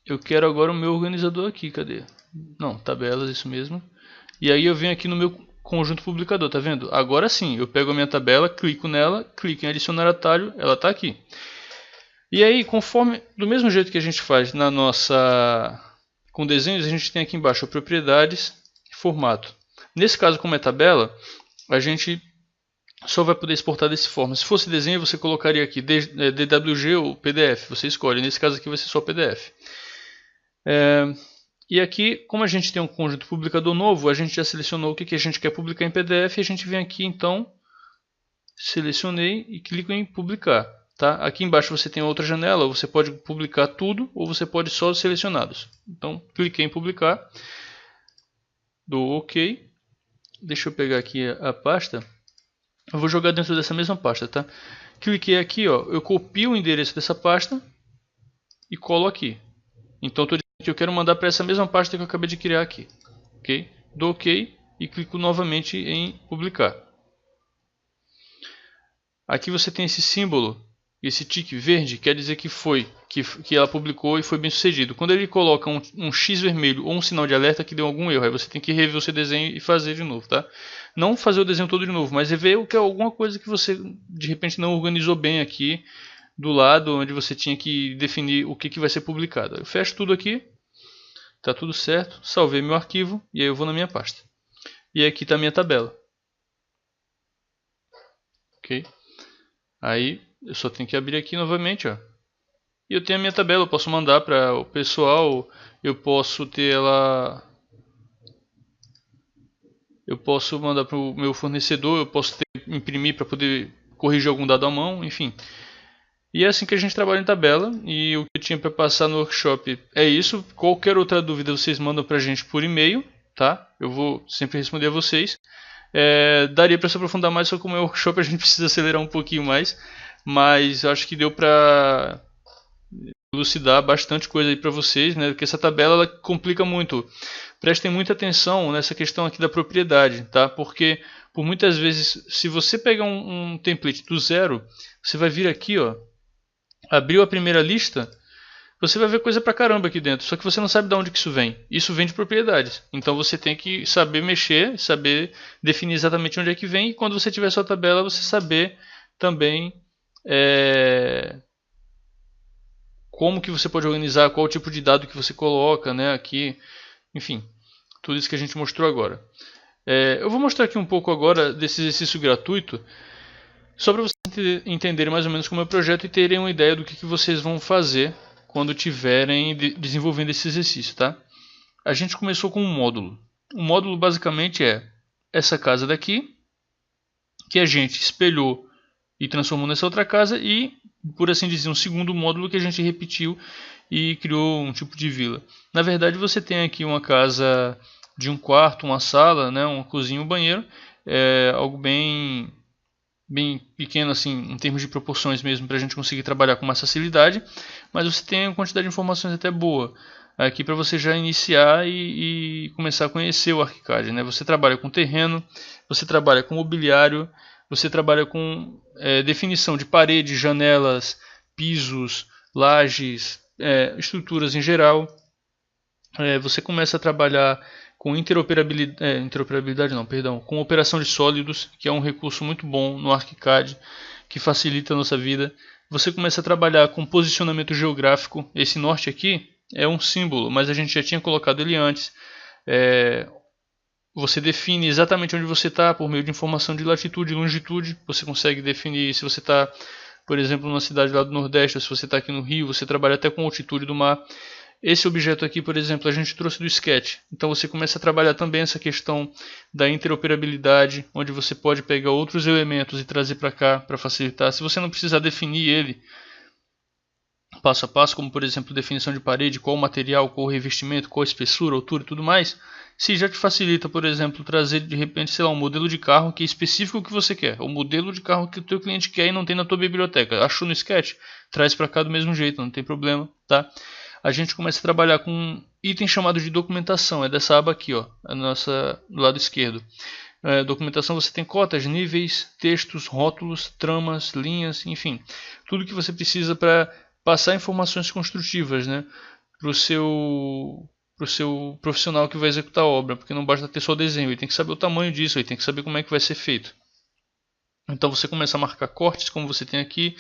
eu quero agora o meu organizador aqui, cadê? Não, tabelas, isso mesmo. E aí eu venho aqui no meu conjunto publicador, tá vendo? Agora sim, eu pego a minha tabela, clico nela, clico em adicionar atalho, ela está aqui. E aí, conforme, do mesmo jeito que a gente faz na nossa, com desenhos, a gente tem aqui embaixo propriedades e formato. Nesse caso, como é tabela, a gente só vai poder exportar dessa forma. Se fosse desenho, você colocaria aqui DWG ou PDF, você escolhe. Nesse caso aqui vai ser só PDF. E aqui, como a gente tem um conjunto publicador novo, a gente já selecionou o que a gente quer publicar em PDF. E a gente vem aqui, então, selecionei e clico em publicar. Tá? Aqui embaixo você tem outra janela, você pode publicar tudo ou você pode só os selecionados. Então, cliquei em publicar, dou OK. Deixa eu pegar aqui a pasta. Eu vou jogar dentro dessa mesma pasta, tá? Cliquei aqui, ó, eu copio o endereço dessa pasta e colo aqui. Então, estou dizendo que eu quero mandar para essa mesma pasta que eu acabei de criar aqui. Ok? Dou OK e clico novamente em publicar. Aqui você tem esse símbolo. Esse tique verde quer dizer que ela publicou e foi bem sucedido. Quando ele coloca um X vermelho ou um sinal de alerta que deu algum erro, aí você tem que rever o seu desenho e fazer de novo, tá? Não fazer o desenho todo de novo, mas rever o que é alguma coisa que você de repente não organizou bem aqui do lado onde você tinha que definir o que vai ser publicado. Eu fecho tudo aqui, tá tudo certo, salvei meu arquivo e aí eu vou na minha pasta. E aqui está a minha tabela. Ok? Aí eu só tenho que abrir aqui novamente, ó. E eu tenho a minha tabela, eu posso mandar para o pessoal, eu posso ter ela, eu posso mandar para o meu fornecedor, eu posso imprimir para poder corrigir algum dado à mão, enfim. E é assim que a gente trabalha em tabela. E o que eu tinha para passar no workshop é isso. Qualquer outra dúvida vocês mandam para a gente por e-mail, tá? Eu vou sempre responder a vocês. Daria para se aprofundar mais, só que como é workshop a gente precisa acelerar um pouquinho mais. Mas eu acho que deu para elucidar bastante coisa aí para vocês, né? Porque essa tabela ela complica muito. Prestem muita atenção nessa questão aqui da propriedade, tá? Porque por muitas vezes, se você pegar um template do zero, você vai vir aqui, ó, abriu a primeira lista, você vai ver coisa pra caramba aqui dentro, só que você não sabe de onde que isso vem. Isso vem de propriedades. Então você tem que saber mexer, saber definir exatamente onde é que vem, e quando você tiver sua tabela, você saber também como que você pode organizar, qual tipo de dado que você coloca, né, aqui, enfim, tudo isso que a gente mostrou agora. Eu vou mostrar aqui um pouco agora desse exercício gratuito, só para vocês entenderem mais ou menos como é o projeto e terem uma ideia do que vocês vão fazer quando estiverem desenvolvendo esse exercício, tá? A gente começou com um módulo. O módulo basicamente é essa casa daqui, que a gente espelhou e transformou nessa outra casa, e, por assim dizer, um segundo módulo que a gente repetiu e criou um tipo de vila. Na verdade, você tem aqui uma casa de um quarto, uma sala, né, uma cozinha, um banheiro, algo bem pequeno assim, em termos de proporções mesmo, para a gente conseguir trabalhar com mais facilidade, mas você tem uma quantidade de informações até boa aqui para você já iniciar e começar a conhecer o ArchiCAD, né? Você trabalha com terreno, você trabalha com mobiliário, você trabalha com definição de paredes, janelas, pisos, lajes, estruturas em geral. Você começa a trabalhar com com operação de sólidos, que é um recurso muito bom no ArchiCAD, que facilita a nossa vida. Você começa a trabalhar com posicionamento geográfico. Esse norte aqui é um símbolo, mas a gente já tinha colocado ele antes. Você define exatamente onde você está por meio de informação de latitude e longitude. Você consegue definir se você está, por exemplo, numa cidade lá do Nordeste, ou se você está aqui no Rio. Você trabalha até com altitude do mar. Esse objeto aqui, por exemplo, a gente trouxe do Sketch. Então você começa a trabalhar também essa questão da interoperabilidade, onde você pode pegar outros elementos e trazer para cá para facilitar. Se você não precisar definir ele passo a passo, como por exemplo definição de parede, qual material, qual revestimento, qual espessura, altura e tudo mais, se já te facilita, por exemplo, trazer de repente, sei lá, um modelo de carro que é específico que você quer, o modelo de carro que o teu cliente quer e não tem na tua biblioteca, achou no Sketch, traz para cá do mesmo jeito, não tem problema, tá? A gente começa a trabalhar com um item chamado de documentação, é dessa aba aqui, ó, a nossa, do lado esquerdo. Documentação você tem cotas, níveis, textos, rótulos, tramas, linhas, enfim, tudo que você precisa para passar informações construtivas, né, para o seu profissional que vai executar a obra, porque não basta ter só desenho, ele tem que saber o tamanho disso, ele tem que saber como é que vai ser feito. Então você começa a marcar cortes, como você tem aqui.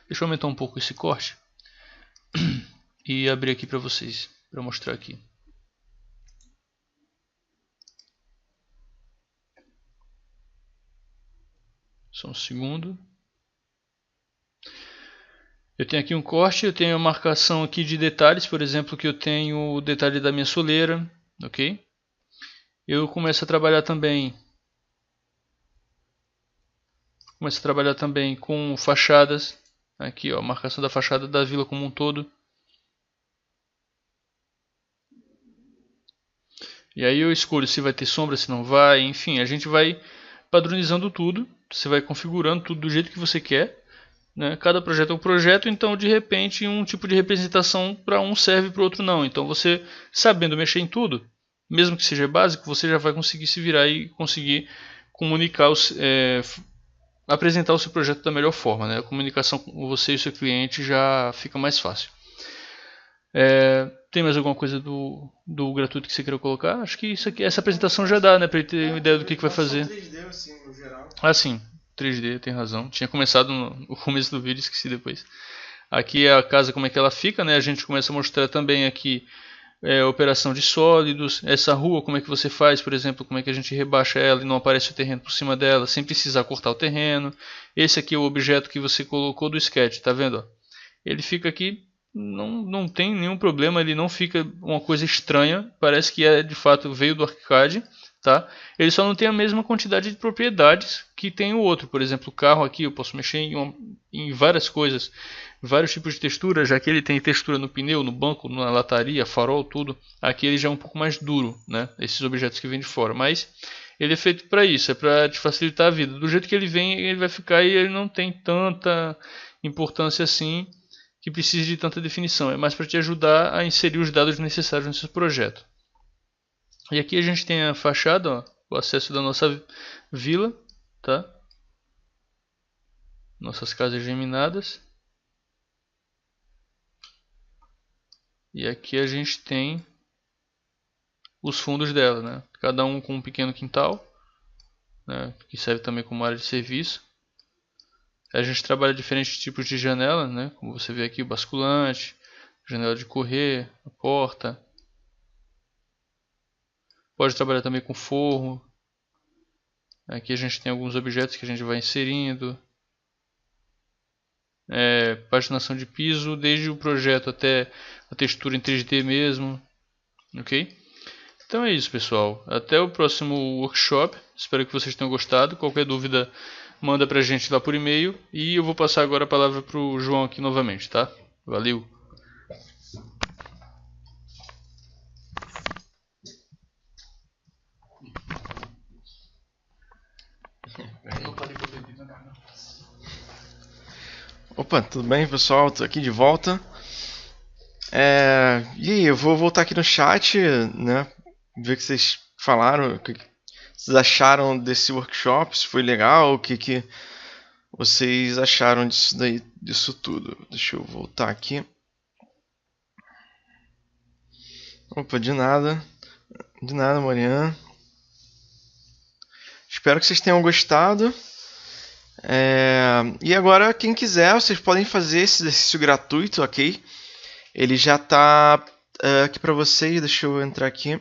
Deixa eu aumentar um pouco esse corte e abrir aqui para vocês, para mostrar aqui. Só um segundo. Eu tenho aqui um corte, eu tenho a marcação aqui de detalhes, por exemplo, que eu tenho o detalhe da minha soleira, ok? Eu começo a trabalhar também com fachadas, aqui ó, a marcação da fachada da vila como um todo. E aí eu escolho se vai ter sombra, se não vai, enfim, a gente vai padronizando tudo, você vai configurando tudo do jeito que você quer, né? Cada projeto é um projeto, então de repente um tipo de representação para um serve para o outro não. Então você, sabendo mexer em tudo, mesmo que seja básico, você já vai conseguir se virar e conseguir comunicar, apresentar o seu projeto da melhor forma, né? A comunicação com você e o seu cliente já fica mais fácil. Tem mais alguma coisa do gratuito que você queira colocar? Acho que isso aqui, essa apresentação já dá, né? Para ele ter uma ideia do que vai fazer. 3D, assim, no geral. Ah, sim. 3D, tem razão. Tinha começado no começo do vídeo, esqueci depois. Aqui é a casa, como é que ela fica, né? A gente começa a mostrar também aqui operação de sólidos. Essa rua, como é que você faz, por exemplo, como é que a gente rebaixa ela e não aparece o terreno por cima dela, sem precisar cortar o terreno. Esse aqui é o objeto que você colocou do sketch, tá vendo? Ó? Ele fica aqui, não tem nenhum problema, ele não fica uma coisa estranha, parece que de fato veio do ArchiCAD, tá? Ele só não tem a mesma quantidade de propriedades que tem o outro. Por exemplo, o carro aqui eu posso mexer em várias coisas, vários tipos de textura, já que ele tem textura no pneu, no banco, na lataria, farol, tudo. Aqui ele já é um pouco mais duro, né? Esses objetos que vêm de fora, mas ele é feito para isso, é para te facilitar a vida. Do jeito que ele vem, ele vai ficar e ele não tem tanta importância assim, que precise de tanta definição. É mais para te ajudar a inserir os dados necessários no seu projeto. E aqui a gente tem a fachada, ó, o acesso da nossa vila, tá? Nossas casas geminadas. E aqui a gente tem os fundos dela, né? Cada um com um pequeno quintal, né? Que serve também como área de serviço. A gente trabalha diferentes tipos de janela, né? Como você vê aqui, o basculante, janela de correr, a porta. Pode trabalhar também com forro. Aqui a gente tem alguns objetos que a gente vai inserindo. Paginação de piso, desde o projeto até a textura em 3D mesmo. Ok? Então é isso, pessoal. Até o próximo workshop. Espero que vocês tenham gostado. Qualquer dúvida, manda pra gente lá por e-mail. E eu vou passar agora a palavra pro João aqui novamente, tá? Valeu! Opa, tudo bem, pessoal? Tô aqui de volta. E aí, eu vou voltar aqui no chat, né? Ver o que vocês falaram, o que vocês acharam desse workshop, se foi legal, o que vocês acharam disso tudo. Deixa eu voltar aqui. Opa, de nada, Mariana. Espero que vocês tenham gostado. E agora, quem quiser, vocês podem fazer esse exercício gratuito, ok? Ele já está aqui para vocês. Deixa eu entrar aqui.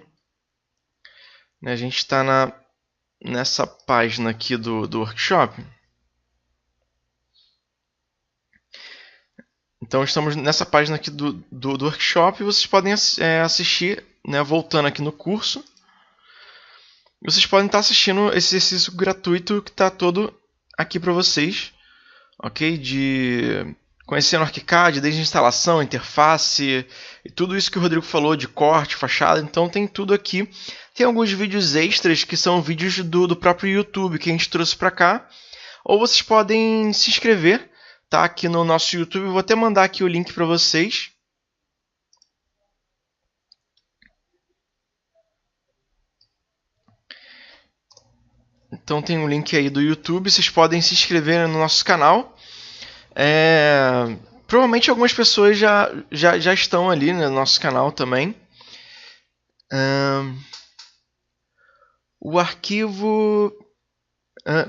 A gente está nessa página aqui do workshop. Então estamos nessa página aqui do workshop e vocês podem assistir, né, voltando aqui no curso. Vocês podem estar assistindo esse exercício gratuito que está todo aqui para vocês, ok? De conhecendo o ArchiCAD, desde instalação, interface e tudo isso que o Rodrigo falou de corte, fachada. Então tem tudo aqui. Tem alguns vídeos extras que são vídeos do próprio YouTube que a gente trouxe para cá. Ou vocês podem se inscrever, tá? Aqui no nosso YouTube. Eu vou até mandar aqui o link para vocês. Então tem um link aí do YouTube. Vocês podem se inscrever no nosso canal. Provavelmente algumas pessoas já estão ali, né, no nosso canal também. O arquivo...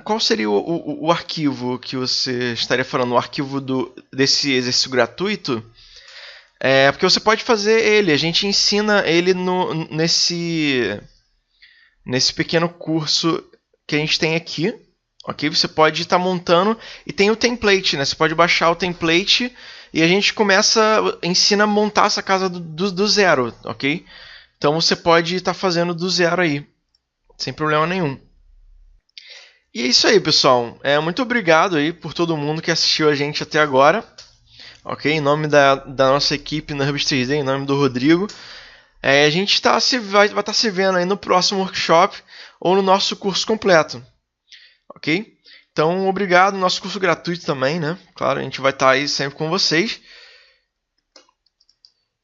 qual seria o arquivo que você estaria falando? O arquivo desse exercício gratuito? Porque você pode fazer ele. A gente ensina ele nesse pequeno curso que a gente tem aqui. Ok? Você pode estar montando e tem o template, né? Você pode baixar o template e a gente ensina a montar essa casa do zero, ok? Então você pode estar fazendo do zero aí, sem problema nenhum. E é isso aí, pessoal. Muito obrigado aí por todo mundo que assistiu a gente até agora, ok? Em nome da nossa equipe na Hubs 3D, em nome do Rodrigo. A gente vai estar se vendo aí no próximo workshop ou no nosso curso completo. Ok? Então, obrigado. Nosso curso gratuito também, né? Claro, a gente vai estar aí sempre com vocês.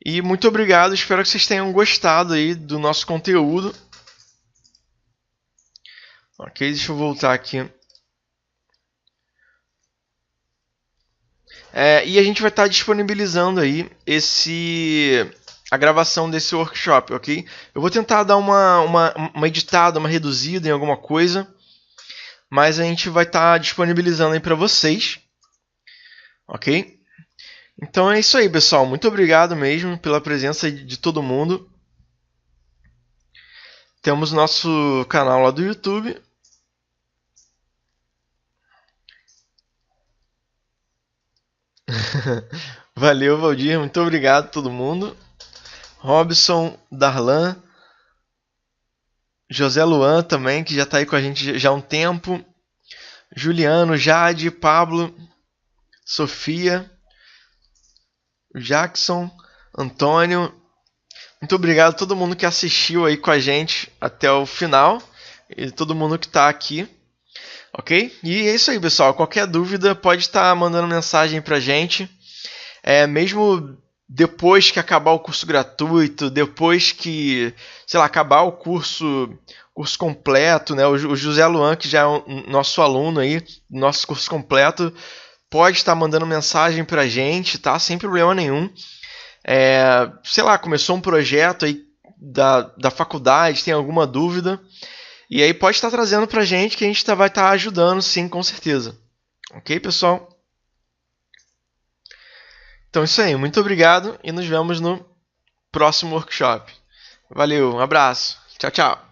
E muito obrigado. Espero que vocês tenham gostado aí do nosso conteúdo. Ok, deixa eu voltar aqui. E a gente vai estar disponibilizando aí a gravação desse workshop, ok? Eu vou tentar dar uma editada, uma reduzida em alguma coisa. Mas a gente vai estar disponibilizando aí para vocês, ok? Então é isso aí, pessoal. Muito obrigado mesmo pela presença de todo mundo. Temos nosso canal lá do YouTube. Valeu, Valdir. Muito obrigado a todo mundo. Robson, Darlan, José Luan também, que já está aí com a gente já há um tempo. Juliano, Jade, Pablo, Sofia, Jackson, Antônio. Muito obrigado a todo mundo que assistiu aí com a gente até o final. E todo mundo que está aqui. Ok? E é isso aí, pessoal. Qualquer dúvida pode estar mandando mensagem pra gente. Mesmo depois que acabar o curso gratuito, depois que, sei lá, acabar o curso completo, né? O José Luan, que já é nosso aluno aí, nosso curso completo, pode estar mandando mensagem pra gente, tá? Sem problema nenhum. Sei lá, começou um projeto aí da faculdade, tem alguma dúvida, e aí pode estar trazendo pra gente que a gente vai estar ajudando, sim, com certeza. Ok, pessoal? Então é isso aí, muito obrigado e nos vemos no próximo workshop. Valeu, um abraço, tchau, tchau.